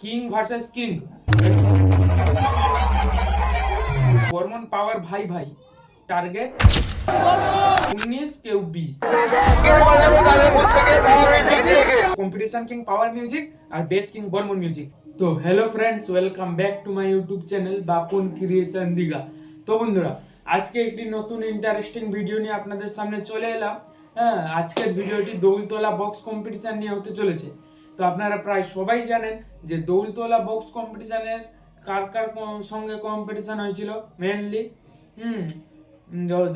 King versus king, Barman পাওয়ার ভাই ভাই, target 19 কেউ 20। কম্পিটিশন কিং পাওয়ার মিউজিক আর বেস কিং বর্মন মিউজিক। তো hello friends, welcome back to my YouTube channel Bapun creation Digha. তো বন্ধুরা, আজকে একটি নতুন ইন্টারেস্টিং ভিডিও নিয়ে আপনাদের সামনে চলে এলাম। আজকের ভিডিওটি দৌলতলা বক্স কম্পিটিশন নিয়ে হতে চলেছে। তো আপনারা প্রায় সবাই জানেন যে দৌলতলা বক্স কম্পিটিশনের কার কার সঙ্গে কম্পিটিশন হয়েছিল মেনলি।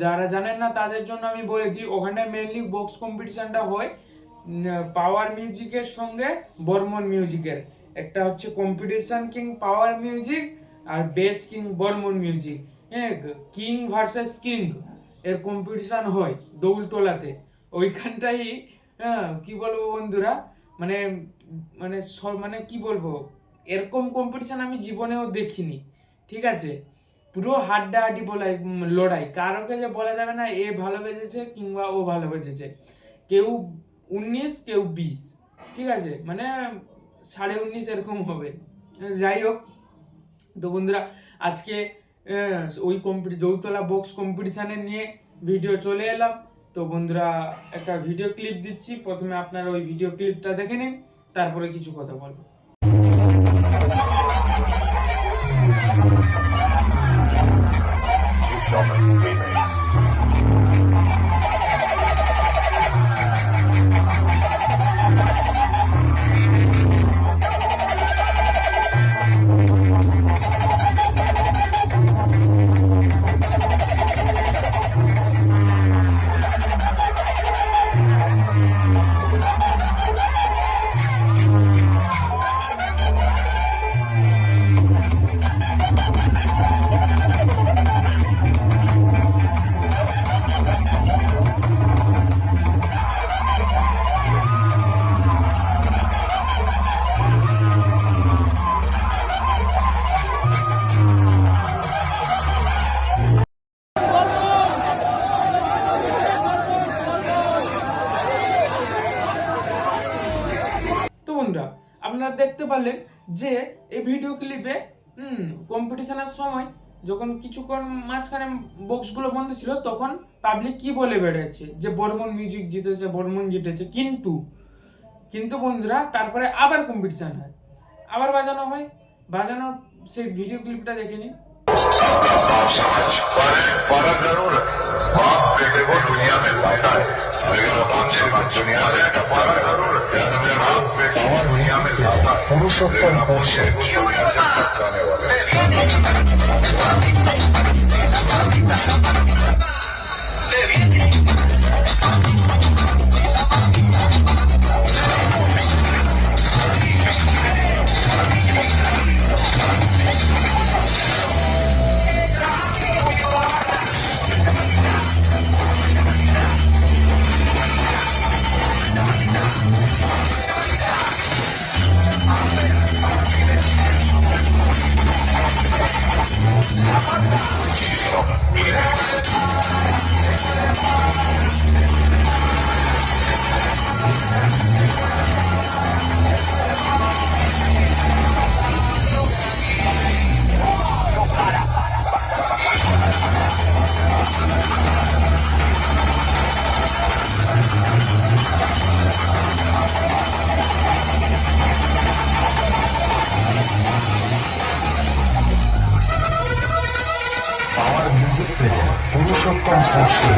যারা জানেন না তাদের জন্য আমি বলে দিই, ওখানে মেনলি বক্স কম্পিটিশনটা হয় পাওয়ার মিউজিকের সঙ্গে বর্মন মিউজিকের। একটা হচ্ছে কম্পিটিশন কিং পাওয়ার মিউজিক আর bass king Barman music. King versus king এর কম্পিটিশন হয় দৌলতলাতে। ওইখানটাই কি বলবো বন্ধুরা, মানে মানে মানে কি বলবো, এরকম কম্পিটিশন আমি জীবনেও দেখিনি। ঠিক আছে, পুরো হাড্ডাহাড্ডি লড়াই, কারোকে যে বলা যাবে না এ ভালো বেজেছে কিংবা ও ভালো বেজেছে। কেউ 19 কেউ 20, ঠিক আছে, মানে 19.5 এরকম হবে। যাই হোক, তো বন্ধুরা আজকে ওই দৌলতলা বক্স কম্পিটিশনের নিয়ে ভিডিও চলে এলাম। তো বন্ধুরা একটা ভিডিও ক্লিপ দিচ্ছি, প্রথমে আপনারা ওই ভিডিও ক্লিপটা দেখে নিন, তারপরে কিছু কথা বলবো। আপনারা দেখতে পারলেন যে এই ভিডিও ক্লিপে কম্পিটিশনের সময় যখন কিছুক্ষণ মাঝখানে বক্সগুলো বন্ধ ছিল, তখন পাবলিক কি বলে বেড়াচ্ছে যে বর্মন মিউজিক জিতেছে, বর্মন জিতেছে। কিন্তু বন্ধুরা তারপরে আবার কম্পিটিশন হয়, আবার বাজানো সেই ভিডিও ক্লিপটা দেখে নিন। फर्क जरूर है, बाप बेटे को दुनिया में लाता है, लेकिन अपन से दुनिया में फर्क जरूर है। बाप बेटे को दुनिया में लाता है, लेकिन अपन से दुनिया से जाने वाले। পাওয়ার মিউজিক প্রেজেন্ট পুরুষোত্তম সৃষ্টি।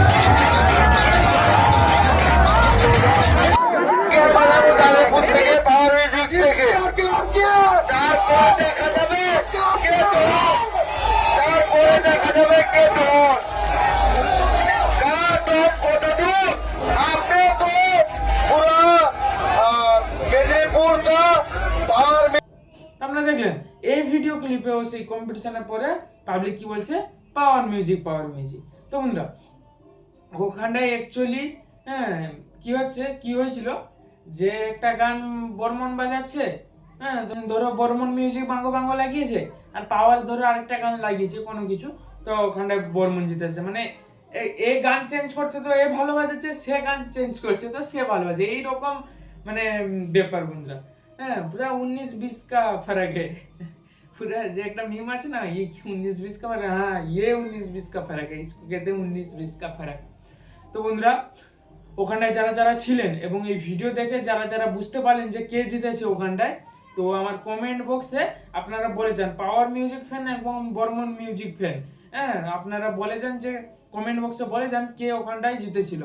আপনারা দেখলেন এই ভিডিও ক্লিপেও সেই কম্পিটিশনের পরে পাবলিক কি বলছে, পাওয়ার মিউজিক। তো বন্ধুরা ওখানটায় অ্যাকচুয়ালি কি হয়েছিল যে একটা গান বর্মন বাজাচ্ছে, ধরো বর্মন মিউজিক বাঙ্গো লাগিয়েছে, আর পাওয়ার ধরো আরেকটা গান লাগিয়েছে কোনো কিছু, তো ওখানটায় বর্মন জিতেছে। মানে এ গান চেঞ্জ করছে তো এ ভালো বাজাচ্ছে, সে গান চেঞ্জ করছে তো সে ভালো বাজে, এইরকম মানে ব্যাপার বন্ধুরা। হ্যাঁ पूरा 19-20 का फर्क है पूरा जो एक मीम আছে না ये 19-20 का फर्क हाँ ये 19-20 का फर्क है इसको कहते हैं 19-20 का फर्क। তো বন্ধুরা ওখানে যারা যারা ছিলেন এবং এই ভিডিও দেখে যারা যারা বুঝতে পারলেন যে কে জিতেছে ওখানটায়, তো আমার কমেন্ট বক্সে আপনারা বলে যান পাওয়ার মিউজিক ফ্যান এবং বর্মন মিউজিক ফ্যান, হ্যাঁ আপনারা বলে যান যে কমেন্ট বক্সে বলে যান কে ওখানটায় জিতেছিল।